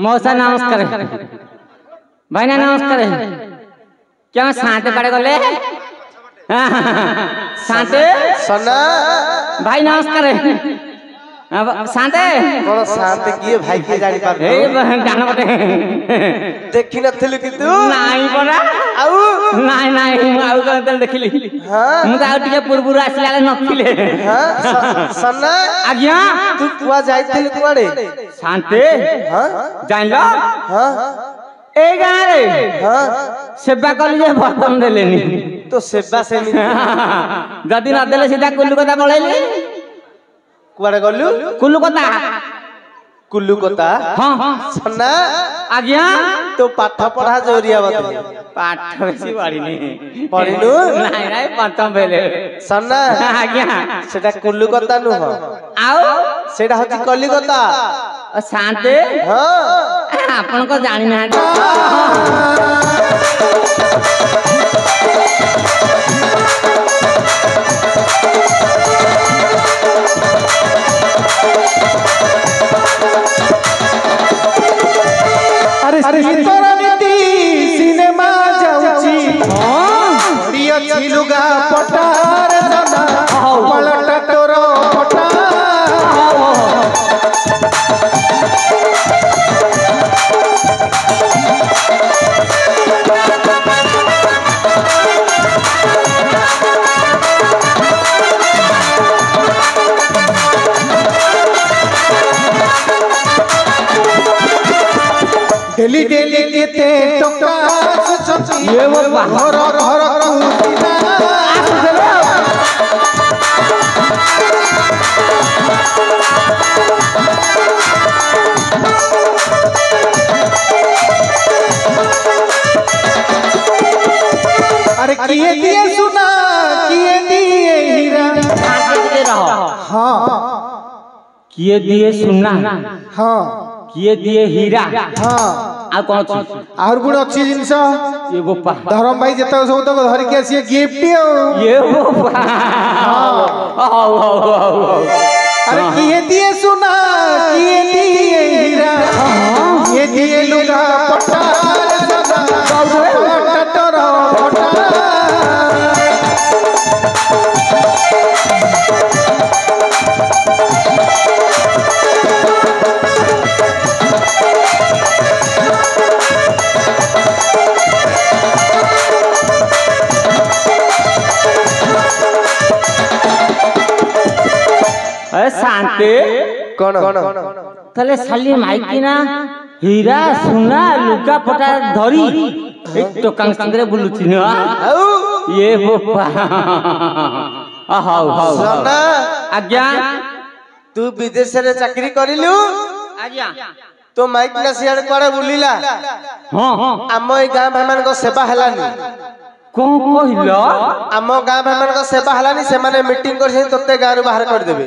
मौसा नमस्कार भाई ना नमस्कार क्या शांत पड़े गले शांत सना भाई नमस्कार शांत कौन शांत किए भाई के जानी पार ए जान बटे देखि नथिलु कि तू नाही परा आउ नाही नाही आउ कतल देखिली हां मु त आउ टिके पूर्वरु आसिला नथिले हां सना आज्ञा तू कुआ जाइथिलु कुआडे शांत हां जानलो हां ए गां रे हां सेवा कली जे बर्तन देलेनी तो सेवा सेमी जदी न देले सीधा कुल्लू कथा पळैली कुआडे गलु कुल्लू कथा हां सना आज्ञा तो पाठ पढ़ा जोरिया बते पाठ बेसी पढ़िनी पढ़िनु नाही नाही पंचम बेले सना आज्ञा सेटा कुल्लू कथा नु हो आउ सेटा होती कलिकता शांत हां आपन को जानि ना अरे सीतारानीति सिनेमा जाउची बढ़िया छिलुगा पटार दादा पलटा तोर पटार डेली डेली केते टोका ये वो घर घर कुतिना अरे किए दिए सुना किए दिए हीरा आगे रहो हां किए दिए सुना हां किए दिए हीरा हां आ कोन छी और गुण अच्छी जिंस ये गोपा धरम भाई जत सब तक धर के आसी गिफ्ट ये गोपा आओ अरे किए दिए सुना किए दिए हीरा ये दिए लुगा पटार सदा टटर पटार शांत कौन तले साली माइकी ना हीरा सुना लुका पटा धरी एक टोकांग संगरे बुलुची ना ये गोपा हाउ सना आज्ञा तू विदेश रे चाकरी करिलु आज्ञा तो माइक ना सियाड़ कोड़े बुलिला हां आम ए गां भाईमान को सेवा हलानी को कहिलो आम गां भाईमान को सेवा हलानी से माने मीटिंग करछे तते गां रु बाहर कर देबे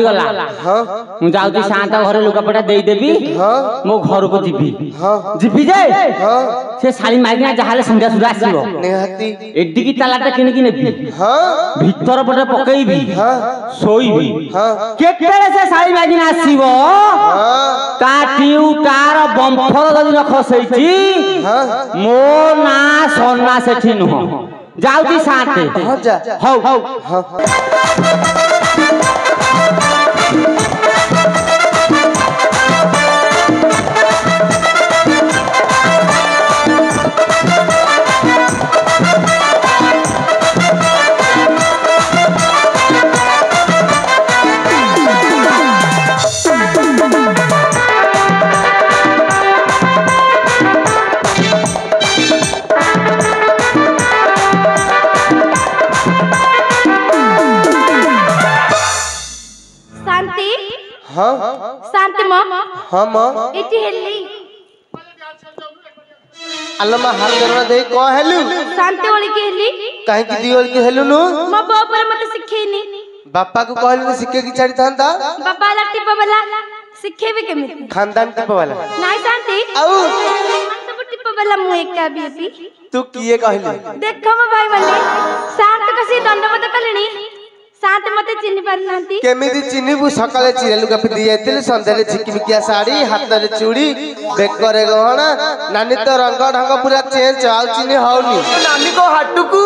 गला हां मु जाउती शांत घरे लुगापटा देई देबी हां मो घर को जीबी हां जीबी जे हां से साली माइकिना जहाले संध्या सुधा आसीबो निहाती एडी की तालाटा किन की नेबी हां भीतर पटे पकेइबी हां सोईबी हां केतेले से साली माइकिना आसीबो हां ता टिउ तार बम्फर जदि न खसैची हां मो ना सोना सेठी नुह जाउती साथे हां जा हौ हां हां शांति मां हां मां इति हेली अल्लाह हाल करवा दे को हेलु शांति वाली के हेली काहे की दियोल के हेलु नु मो बाप पर मत सिखेनी बापा को कहलु सिक्के की चढ़ी थांता बाबा लट्टी पबला सिखेबे केमिति खानदान टिप वाला नाइ शांति आउ सब टिप पबला मु एका बीपी तू किए कहलु देखो म भाई बने शांत कसी दंडवत कलणी शांत मते चिन्ह पारनांती केमिति चिन्हिबु सकाले चिरेलु का पिदी जाइतिल संध्यारे झिकिमिकिया साड़ी हाथ रे चूड़ी बेकरे गहना नानी तो रंग ढंग पूरा चेंज आउ चिन्हि हौनी नानी को हटुकू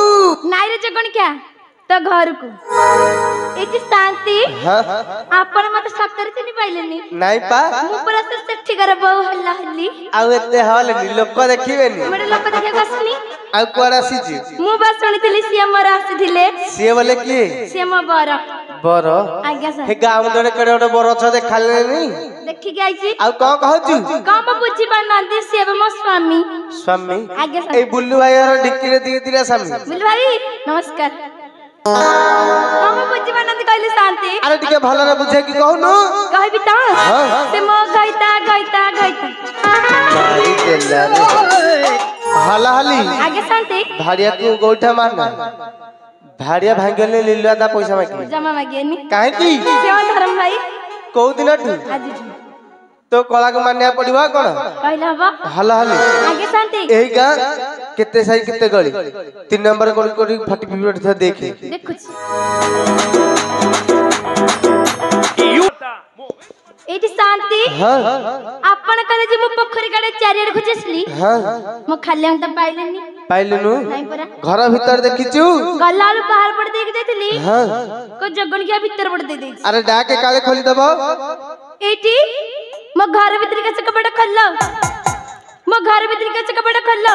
नाइ रे जगण क्या तो घर को एति शांति हां आपण मते सप्तर चिन्ह पाइलेनी नाइ पा मु पूरा से सेठी कर बहु हल्ला हल्ली आउ एते हलनी लोक देखिबेनी मेरे लोक देखे गसनी आउ कोरा सीजी मु बस सुनिथिली सिया मोर आसीथिले सिए बोले की सिया मो बर बर आज्ञा सर हे गाम दरे कड़े ओटे बर छ देखालेनी देखि के आइची आउ को कहछु काम बुझी पानांती सिया मो स्वामी स्वामी आज्ञा ए सर बुल्लू भाई और डिक्की रे दी दिला स्वामी बुल भाई नमस्कार काम बुझी पानांती कहली शांति अरे टिके भलो रे बुझे की कहनु कहबी ता हां से मो गइता मारी देला रे हला हली आगे शांति भाड़िया को गोइठा मारना भाड़िया भांगले लिलवा दा पैसा माकी जमा मागेनी काहे की सेवा धर्म भाई को दिन ठु आज तो कला को मानया पड़िबा कोन कहला हबा हला हली आगे शांति एही गा केते साई केते गली 3 नंबर गली कोडी फटी पिपट था देखे देखुछ एटी शांति हां आपण कले जे मु पोखरी काडे चारियाड खोजसली हां मो खाली हम त पाइलेनी पाइलनु नाही परा घर भीतर देखिचू गल्लाल बाहर पड़ देख देतली हां को जगन के भीतर पड़ दे दे अरे डाके काले खोली दबो एटी मो घर भीतर के कपड़ा खोललो मो घर भीतर के कपड़ा खोललो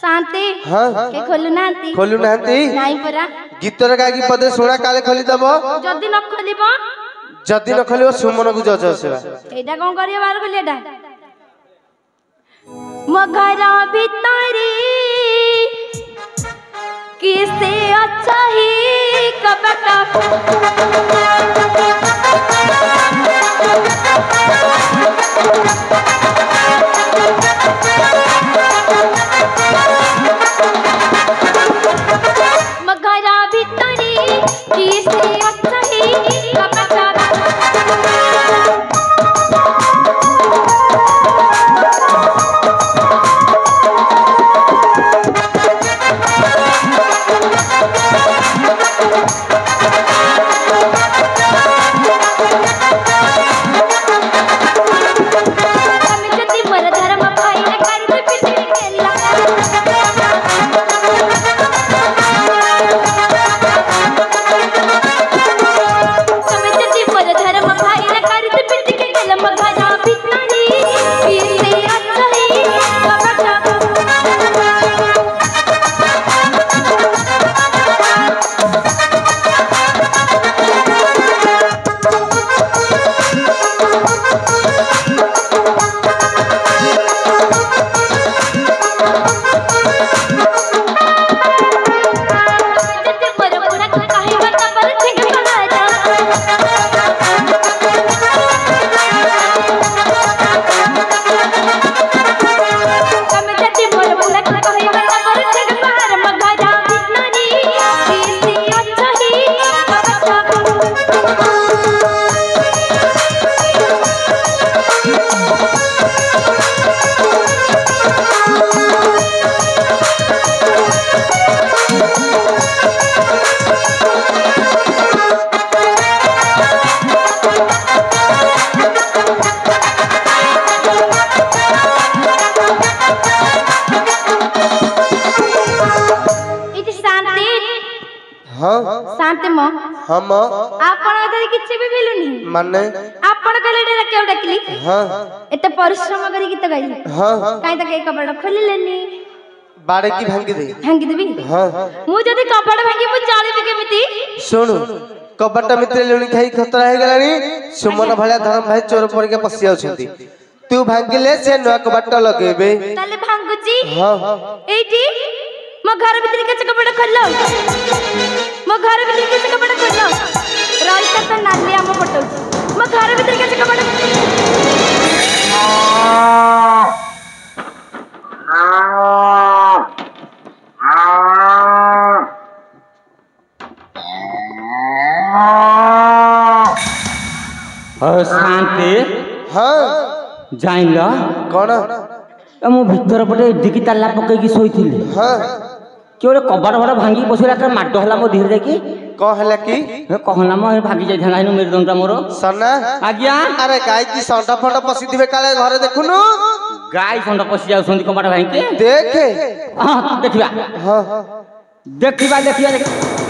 शांति हां के खोलु नांती खोलु नांती नाही परा गीतर गागी पदे सुना काले खोली दबो जदी न खोलिबो जदी न खोलिबो सुमन को जज सेवा एटा कोन करियो बाहर खोलेटा मो घर भीतरी किसे अच्छा ही कपड़ा मगरा भीतरी किसे अच्छा ही कपड़ा हाँ शांति मो हम आपण अधरे किछि भी भेलुनी माने आपण कहले डरा केउ डाकली हाँ एते परिश्रम करी गीत गाइली हाँ काई त के कपड़ा खोलिलेनी बाड़े की भांगी दे भांगी देबी हाँ मु जदी कपड़ा भांगी मु जालिबी केमिति सुन कपड़ा मित्र लुणी खाई खतरा हे गलानी सुमन भलिया धर्म भाई चोर परिके पसि आउछंती तू भांगिले से नुआ कपड़ा लगेबे ताले भांगुची हाँ एठी मो घर भीतर के कपड़ा खोललो मो घर भीतर के कपड़ा खोललो राइता त नाली हम पटौ मो घर भीतर के कपड़ा शांति हाँ जाइल कौन मु भीतर पटे डिकी ताला पकईकी शोइथिली हाँ कि ओरे कबाड़ बड़ भांगी बसिला का माड हला मो धीरे देखी कौन हला की हे कहना मो भागी जाई थाना इनु मेरुदंडा मोर सना आज्ञा अरे गाय की संडा फंडा पसिथिबे काले घरे देखुनु गाय संड पसि जाउछंती कबाड़ भांगी देखे हां देखिबा हाँ देखिबा देखिबा देखिबा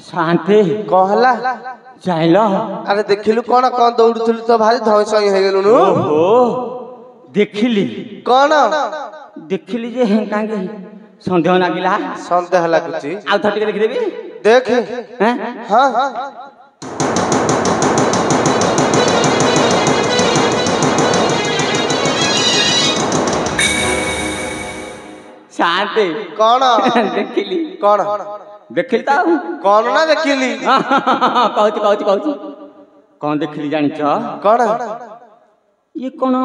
शांति कहला जाइल अरे देखिलु कौन कौन दौड़ुथलु तो भारी धई सई हे गेलुनु ओहो देखिली कौन देखिली जे कांगे संदेह लागिला संदेह लागुची आउ थटिके देखि देबी देख हैं हाँ शांति कौन देखिली कौन देखिली तो कौन ना देखिली कहूची कौन देखिली जानिच कौन ये कौन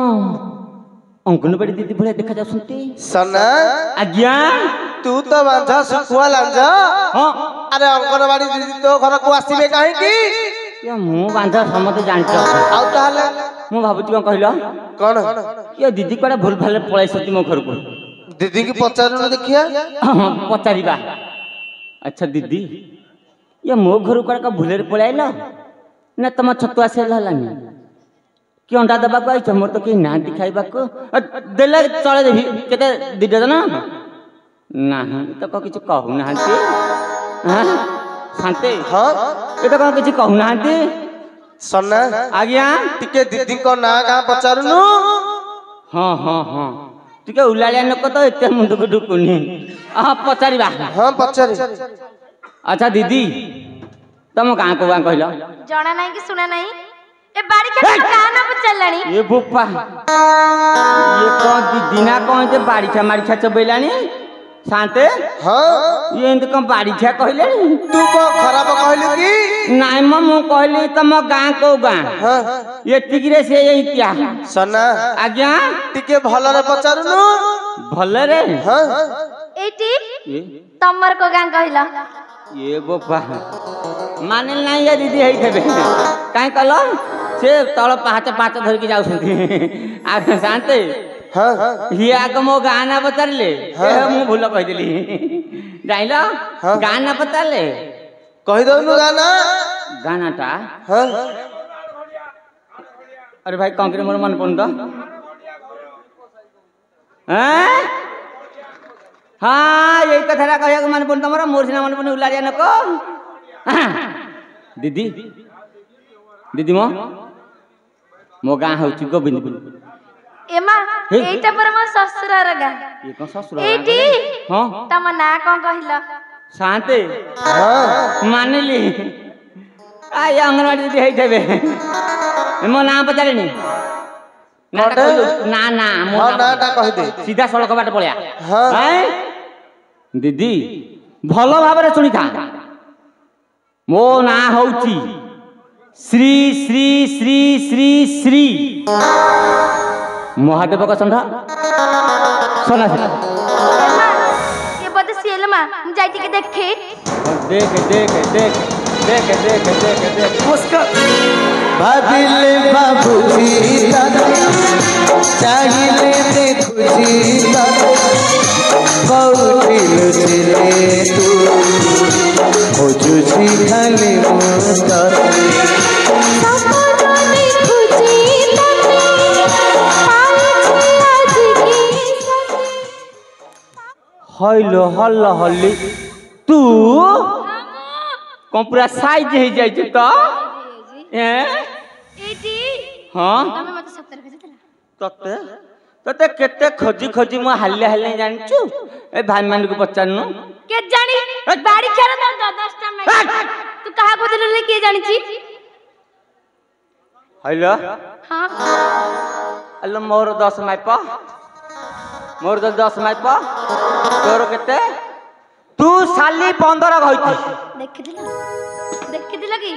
अंगनवाड़ी दीदी भलिया देखा जाउछंती सना आज्ञा तू तो बांझा सुखुआ लांझा हां अरे अंगनवाड़ी दीदी तो घर को आसीबे काहे की ये मु बांधा समते जानिच आउ ताले मु भाबुची कोन कहिलो कौन ये दीदी कोडा भूल भाल पळाइसती मो घर को दीदी की पचारू देखिया पचारिबा अच्छा दीदी ये मो घर कोडा का भूलेर पळाइलो ना तम छतुआ से हलानी कि अंडा दबा को आइछ मोर तो कि ना दिखाइबा को देले चले देबी केते दिदे ना नाही तो को किछ कहू नाहंती हां शांति हाँ ए तो को किछ कहू नाहंती सना आज्ञा टिके दीदी को ना कहां पचारुनु हाँ हाँ हाँ टिके उलालिया नक तो एते मुंड को ढुकुनी हां पचारिबा हाँ पचारी अच्छा दीदी तुम गाँ को गाँ कहलो जणा नाही कि सुना नाही ए बाड़ी के का ना पचलानी ये बुप्पा ये कौन दीदी ना कौन जे बाड़ी छा मारी छा चबैलानी शांते हाँ ये इंत कम बाड़ी छा कहले तू को खराब कहलु की नाइ म कहली तुम गाँ को गाँ हाँ ये टिकरे से ये क्या सना आज्ञा टिके भलरे पचारुनु भले रे हाँ एटी ये तमर को गां कहला ये बुप्पा मानिल नहीं ये दीदी है थेबे काहे कहलो से तळ पाँच पाँच धर के जाउछंती आ शांते हाँ ये आग मो गाना बतरले मु भूल कह देली जाइलो गाना बतरले कहि दउनु गाना गानाटा हाँ अरे भाई कंकरे मोर मन पन तो हैं हाँ यही कथा कहिया मन पन तमरा मोर सिना मन पन उलारिया नको दीदी दीदी मो गाँ होची गोविंदपुर एमा एटा पर म ससुर रगा ये कौन ससुर एटी हां तम ना कोन कहिला शांति हाँ मानिली आय अंगनवाड़ी दीदी है थेबे मो नाम पचारेनी ना ना ना मो हाँ ना टा कहि दे सीधा सड़क बाट पळिया हाँ हैं दीदी भलो भाबरे सुनी था मो ना होची श्री श्री श्री श्री श्री महादेव का संधा सोना से ये बद सेलमा जाइती के देखे देख देख देख देख देख देख देख मुस्का भाबिले बाबूजी दादा चाहिए देखुजी दादा बहुतिल चले तू हो जुझी खाली मुस्का हल्लो हल्लो हल्ली तू कौन पूरा साइज हो जाए तो हाँ तते तते केते खोजी खोजी मु हाले हाले जानचु ए भाई मान को पचारनु के जानी बाड़ी खेर 10 टा नहीं तू कहा बदलले के जानी छी हेलो हां हेलो मोर 10 माइप मोर 10 माइप तोर केते तू साली 15 गइती देखि दिला की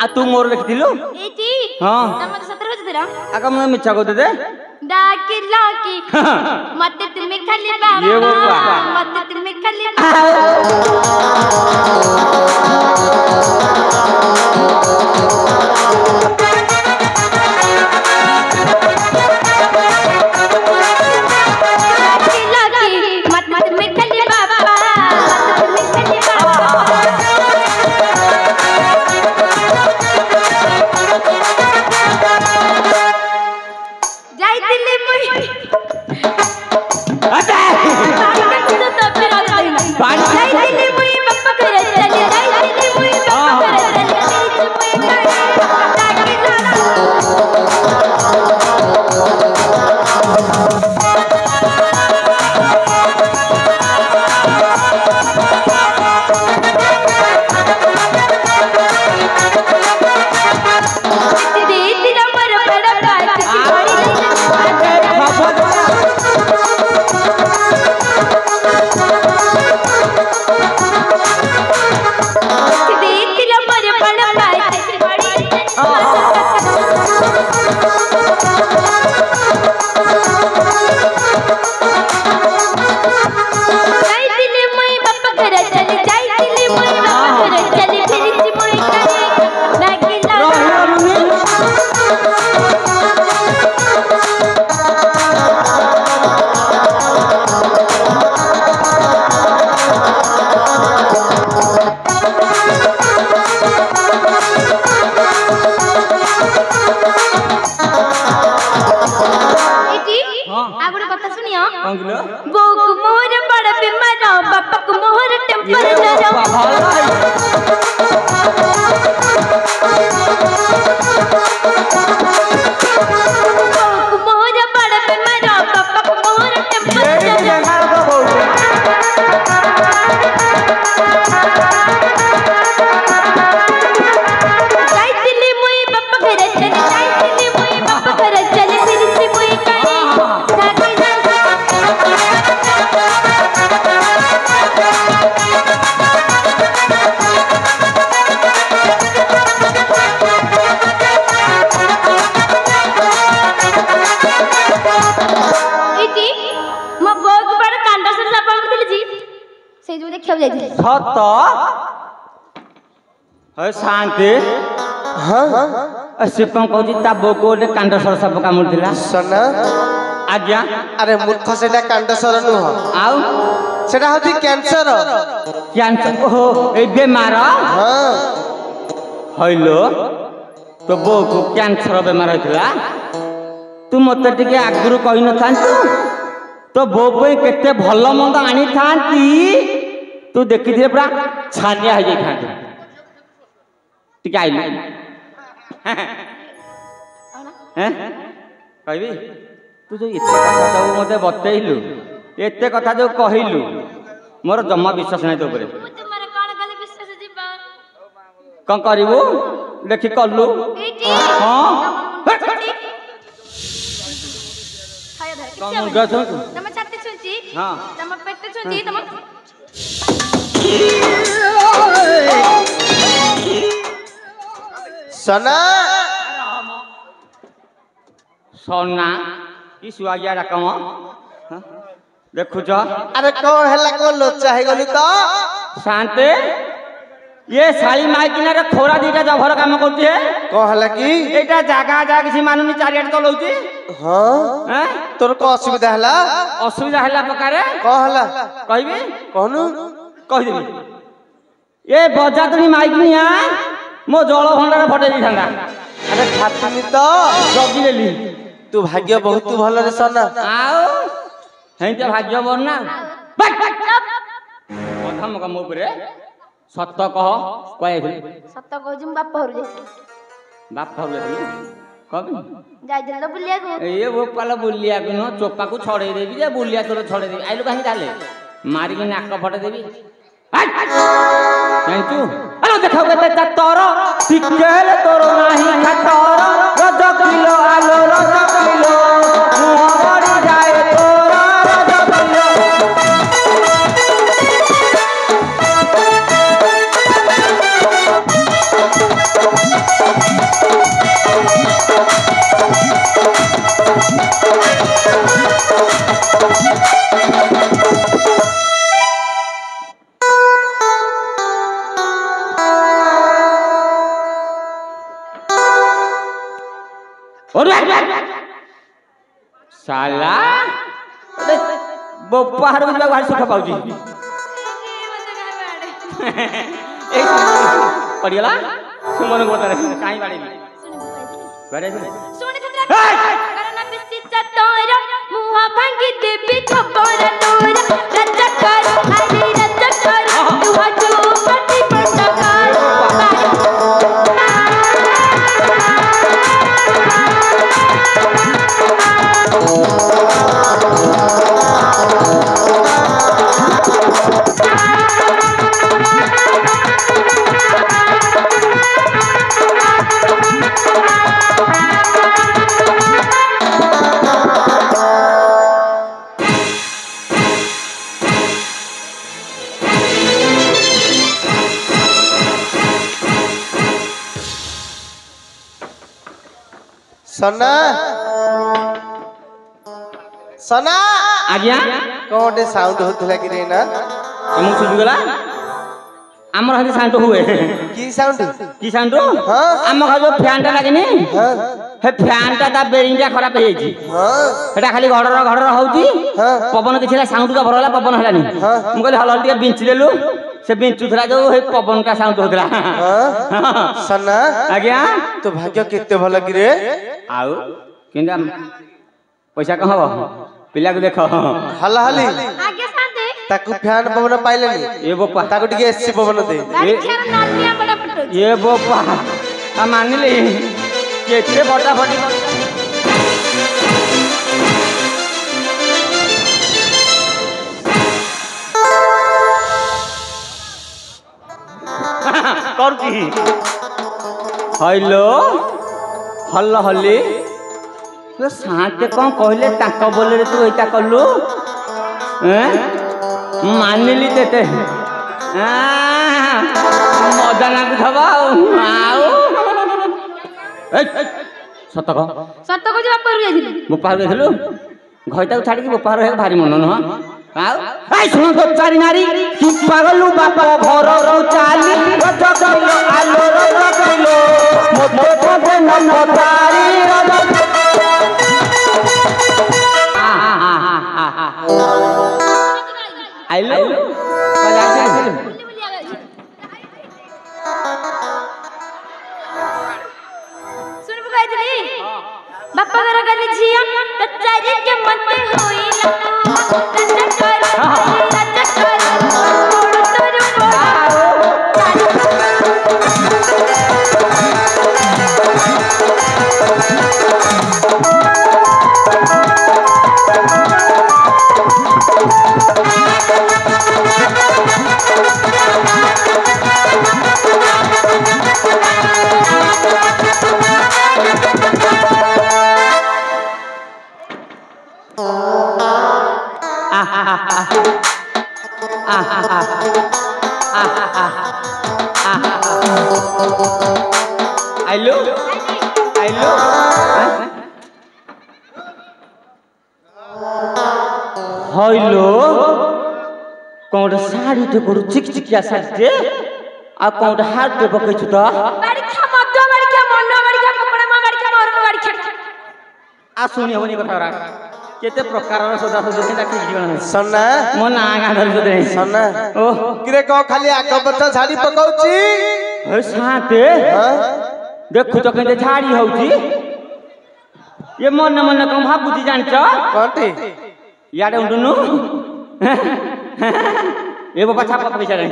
आ तू मोर देखिलु एटी हां तम 17 हो जरा आका मैं मिछा को दे डाकी लाकी मत तुम्हें खाली बाबा ये वो बाबा मत तुम्हें खाली सत है शांति हाँ से कौन कहूँ ता बो को कांड सरसा पका मुड़िला सना आज्ञा अरे मूर्ख सेटा कांडसर नुह आउ सेटा होती कैंसर कैंसर ओहो ए बेमार हां हइलो तो बो को कैंसर बेमार होइतला तू मते टिके आगुरु कहि न थांतु तो बो पे केते भलो मंद आनी थांती तू देखि दे पूरा छानिया हो जाई थांतु टिके आइले हैं कहबी तू जो एते कथा सब मते बतेइलु एते कथा जो कहिलु मोर जम्मा विश्वास नै तो परे तुम्हारे कान गले विश्वास जीवा कौन करिवो देखि कल्लु हां खाया धर कौन मुंडा छ तम छाती छुंची हां तम पेट छुंची तम सना सोना की सुआगिया रकम देखु छ अरे कौन हैला को लोचा है गली तो शांति ये साई माइकिना रे खोरा दीटा जभर काम करती है कौन हैला की एटा जागा जा किसी मानुनी चारियाड चलौती हां हैं तोर को असुविधा हैला असुविधा हैला प्रकारे कौन हैला कहबी कहनु कहि देबी ए बजातनी माइकिनिया मो जल भंडार फटे दी थांदा अरे खातनी तो जगी लेली तू भाग्य बहुत भल रे सना आओ हेंते भाग्य बरना ଧମକ ମୋ ଉପରେ ସତ କହ କୁଆଯାଇଥିଲି ସତ କହୁଛି ମୁଁ ବାପ ଘରୁ ଯାଇଥିଲି ବାପ ଘରୁ ଯାଇଥିଲି କବି ଯାଇଥିଲି ତ ବୁଲିବାକୁ ଏ ବୋପାଲ ବୁଲିବାକୁ ନୁହଁ ଚୋପାକୁ ଛଡେଇ ଦେବି ଯେ ବୁଲିଆ ତୋର ଛଡେଇ ଦେବି ଆଇଲୁ କାହିଁକି ତାହେଲେ ମାରିକି ନାକ ଫଟେଇ ଦେବି ଜାଣିଛୁ ଆଲୋ ଦେଖାଉ କେତେ ଚାତର ଟିକେଲେ ତୋର ନାହିଁ ଖାତର ରଜ କିଲୋ ଆଲୋ ରଜ କିଲୋ ମୁହଁ ବଢି ଯାଏ ତୋର ରଜ କିଲୋ साला बाहर को भारी सुख पाऊँ पड़गला सुमन को बता कहीं बाड़ी सना सना आज्ञा कोटे साउंड होतला कि रे ना मु सुझी गला हमर हनी साउंड हुए की साउंड हां हम घर जो फैन टा लागनी हां हे फैन टा दा बेरिंग टा खराब हे छि हां एटा खाली घडर होउची हां पवन किछला साउंड का भरला पवन हलानी मु कहले हल टिके बिंच लेलु से बिंचुथला जो हे पवन का साउंड होतला हां सना आज्ञा तो भाग्य केते भल कि रे आउ किंदा पैसा कह हबो पिला को देखो हला हली आगे शांति ताकू फैन पवन पाइलेनी ए बोपा ताकू टिके एसी पवन दे गाड़ी खेर नालिया बड़ा फटो ये बोपा आ मानली केते बटा फटी करती हेलो हल्ला हल्ली तो साथे कौन कहले ताक बोले रे तू एटा कलु मानिली तेते मजा लागु थबा आउ सत कह सत को बाप घरू ଯାଇଥିଲି मो पार गेलु घइटा छाड़ी के बाप रे भारी मन न आउ आई सुन तो चारी नारी तू पागलु बाप घर रो चाली रज कइलो आलो रज कइलो मोटे मोटे नन तारी रज आइलो बजा के सुन बुगाइली बाप घर गली झिया त चारी के मते होई आइलो आइलो हेलो कौन साड़ी ते करू चिक चिकिया साड़ी ते आ कौन हाथ पे पकई छु त बाड़ी खा मत बाड़ी खा मन बाड़ी खा कपड़ा मा बाड़ी खा मरन बाड़ी खा आ सुनी होनी कथा रा केते प्रकार सदा सदा से डाकी जीवन सन्ना मो ना गा धरि दे सन्ना ओ किरे को खाली आग पछ झाड़ी पकाउची हे साथे देखु तो केते झाड़ी होउची ये मन मन कम भाबुची जान छ कोंटी याडे उंडुनु ए बाबा छापा पैसा नहीं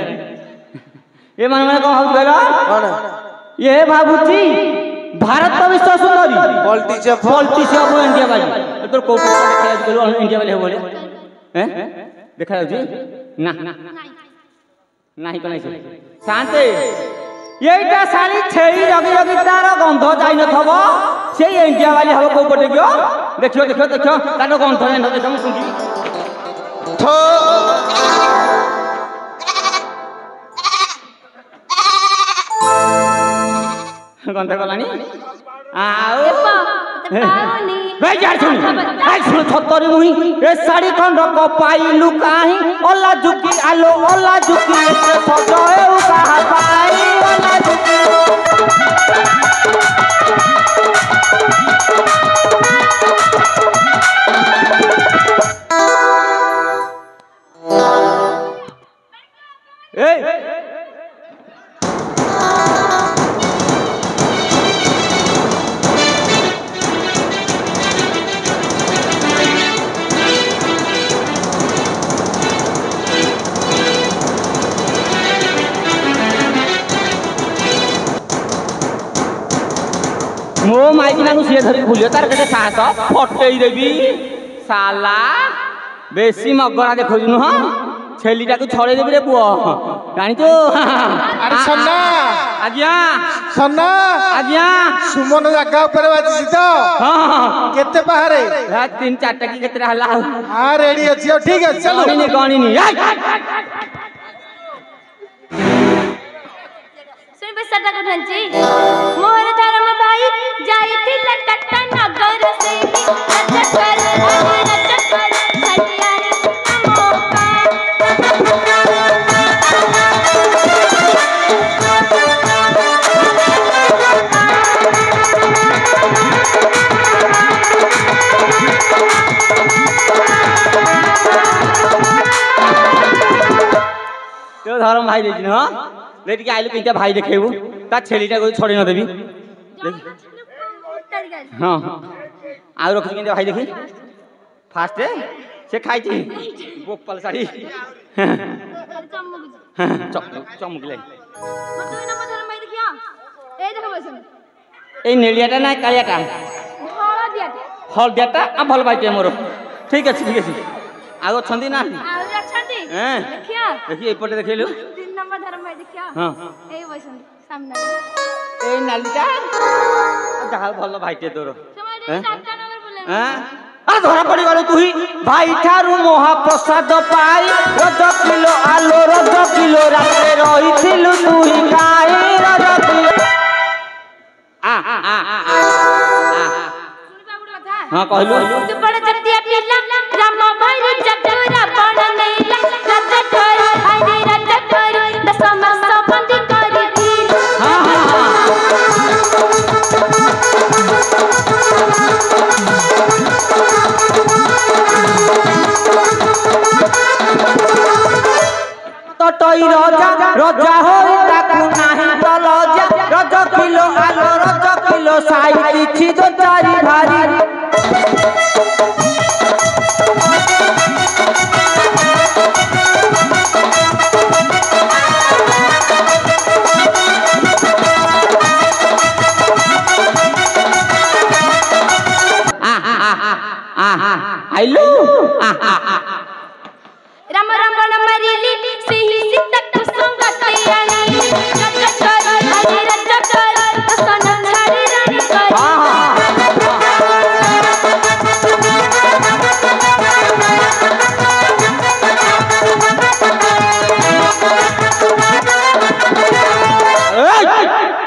ए मन मन कौन भाव कहलो कौन ये भाबुची भारत तो विश्व सुंदरी पॉलिटिशियन ऑफ इंडिया वाली तो कोट देखा बोलो इंडिया वाले बोले हैं देखा जाउची ना नहीं कोन छै शांति এইটা শালি ছেড়ি রগি রগি তার গন্ধ যাই নথব সেই ইন্ডিয়া वाली হব কো পটে গিयो देखियो देखियो देखियो তার গন্ধ নাই দেখো আমি শুনি थो गंध गलानी आओ पानी भाई यार सुन भाई सुन थतरी मुही ए साड़ी खंड को पाइलु काहे ओला जुकी आलो ओला जुकी से सजाए उ कहा पाई ओला जुकी ए मो माइकिना नु सिए धरि भूलियो तार केते साहस फटई देबी साला बेसी मगरा देखो नु हां छेलीटा को छड़े देबी रे पुओ जानि तो अरे सन्ना आज्ञा सन्ना आज्ञा सुमन जगह ऊपर बाजी तो हां केते बाहरे हा 3-4 टकी केते हला हां रेडी अछि ठीक है चलो गणी नहीं सुन बेसटा को ढंची मोहर धर्म भाई जाईती लटटा नगर से रजकर सटियार मौका तो धर्म भाई देखिन हां लेट के आइलु किनटा भाई देखेबू ता छेलीटा को छोड़े न देबी हां आ रख किनटा भाई देखी फास्ट से खाई छी गोपाल साड़ी चमक ले मत ना धर्म भाई देखिया ए देखो बसन ए नेलियाटा ना कालियाटा हळ दियाटा हल दियाटा आ भल बाटे मोर ठीक है आगो छंदी ना आ रछंती हैं देखिया देखी एपटे देखिलु 3 नंबर धर्म भाई देखिया हां ए बसन सामने ए नालिटा दाल भल भाईटे तोर समाज टाटा नगर बोले हैं आ धरा पड़ी गलो तुही भाई ठारू महाप्रसाद पाई रज किलो आलो रज किलो राते रहिथिलु तुही खाई रज किलो आ हां कहलु तू बड़ जतिया पिला राम भाई जगरा बड़ नैला रज कर हरि रज कर दसम संबंध करी थी तटई राजा राजा होई ताकू नाही तो लजा रज किलो आलो रज किलो साई छी दो चारी भारी आइलू राम रावण मरिली सिही सीता कुसुम गतियानी रज कर हरि रज कर सन छाड़ी रानी कर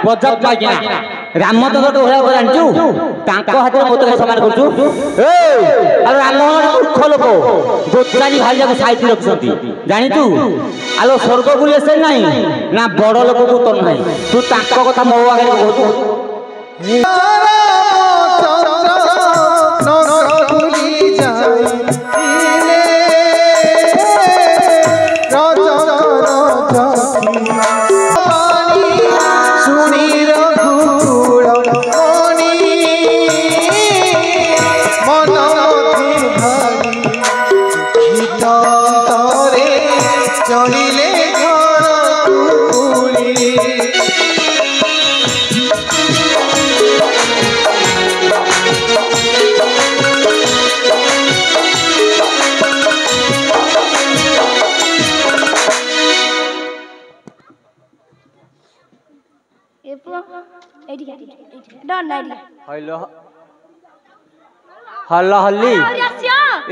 बजत मागिना राम तो तो होया जानचू तांको हाथ में मोतो समान करचू ए अरे राम मूर्ख लोक गोचारी भाई जाको साइती रखसंती जानि तू आलो स्वर्ग बुले से नहीं ना बड़ लोक को तो नहीं तू तांको कथा मो आगे कहू चली डर नहीं हलो हल्ला हल्ली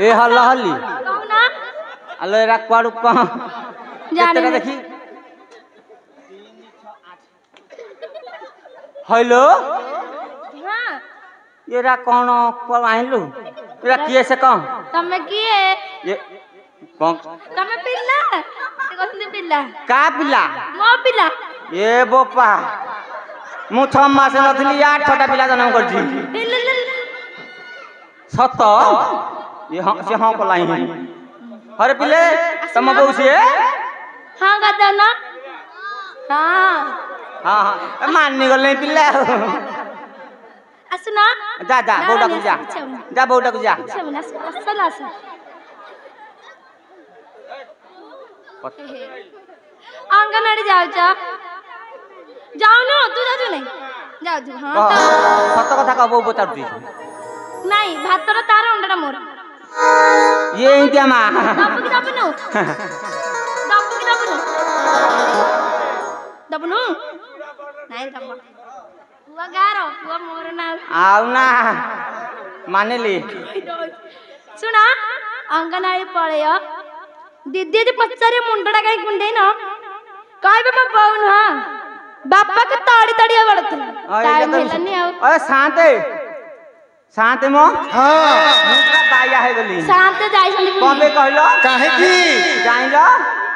ए हल्ला हल्ली कहू ना अलो एरा कुआडू कहाँ जाने देखी हलो हां एरा कौन कुआडू आइलु एरा किए से कौन तमे किए ये कौन तमे पिल्ला ते कसले पिल्ला का पिला मो पिल्ला ए बोपा मु 6 मास नथली 8टा पिला जन्म करजी सत ये से हाँ पलाई अरे पिले तम बहु से हां गदा ना हां हाँ हाँ माननी गल नहीं पिला असुना जा जा बौडा को जा बौडा को जा अच्छा बना असल असल आंगनवाड़ी जाओ जाओ ना तू जाऊ नहीं जाओ तू हां सत कथा कह बौ पचारती नहीं भात रो तार अंडा मोर ये इंतिया मा दबु की दबनु दबनु नहीं दबु हुआ गारो हुआ मोर ना आउ ना माने ली सुना अंगनवाड़ी पळेयो दीदी जी पचारे मुंडड़ा कहीं कुंडे ना कहबे मैं बहुन हां बापा के ताड़ी ताड़ी बड़त टाइम मिलनी आ ओए शांत मो हां बाया है गली शांत जाई संदी कबे कहलो काहे की जाइलो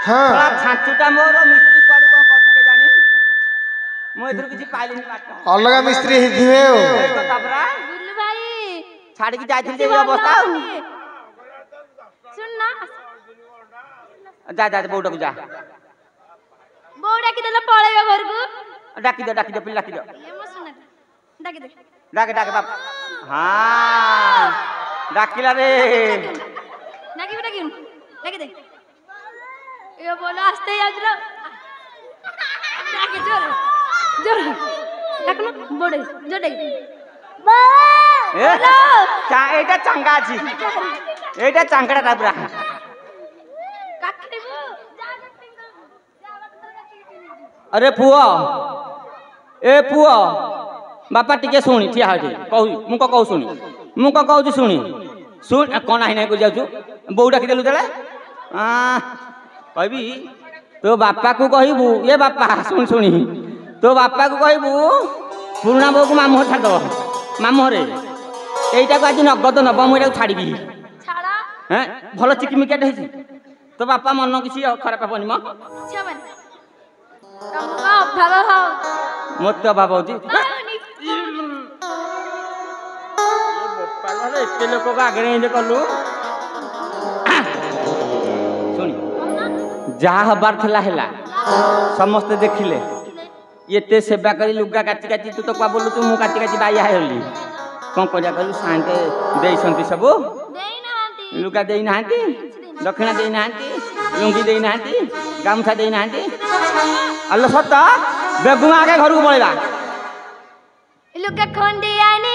हां थोड़ा छांचुटा मोर मिस्त्री पाडू कोन कथि के जानी मो इधर किछि पाइलिनी बात अलगा मिस्त्री हिथिवे ओ तापरा बुल्लू भाई छाड़ी की जाइथिल जे अवस्था सुन ना जा जा बौडा को जा बौडा की देला पळेयो घर को डाकी दे पिल्ला डाकी दे ये मो सुन डाके दे डाके बाप हां डाकिला रे डाके दे ये बोलो आस्ते आज रो डाके जोर डाकनो बड़े जोडे ए चा एटा चंगा छी एटा चंगड़ा टाइपरा काकडेबो अरे पुआ ए पुआ बापा टिके सुनी ठिया हटे कहू मु कहू सुनी मु कहू सुनी सुन कोन आही नहीं को जाऊ बौडा कि देलु देले कहबी तो बापा को कहबू ये बापा सुन सुनी तो बापा को कहबू पुराना बो को मामू छाड़ दो मामू रे एटा को आज नगद नब मु एटा छाड़बी छाड़ा हैं भलो चिकिमिकाट है तो बापा मन किसी खराब हेबनी म छमन तमका अभाव हो मत अभाव होती पाउनी बोपाल एते लोक को आगे नहीं कलु सुनी जहा हबार थला हैला समस्त देखिले एते सेवा करी लुगा काटी काटी तू तो का बोलू तू मु काटी काटी बाया हेली कोन करिया कहलु सांते देई संती सब देई नांती लुगा देई नांती दक्षिणा देई नांती लुंगी देई नांती गामछा देई नांती अल्लो सत्ता बेगुआ आगे घर को पळेबा लुगा खंडी आने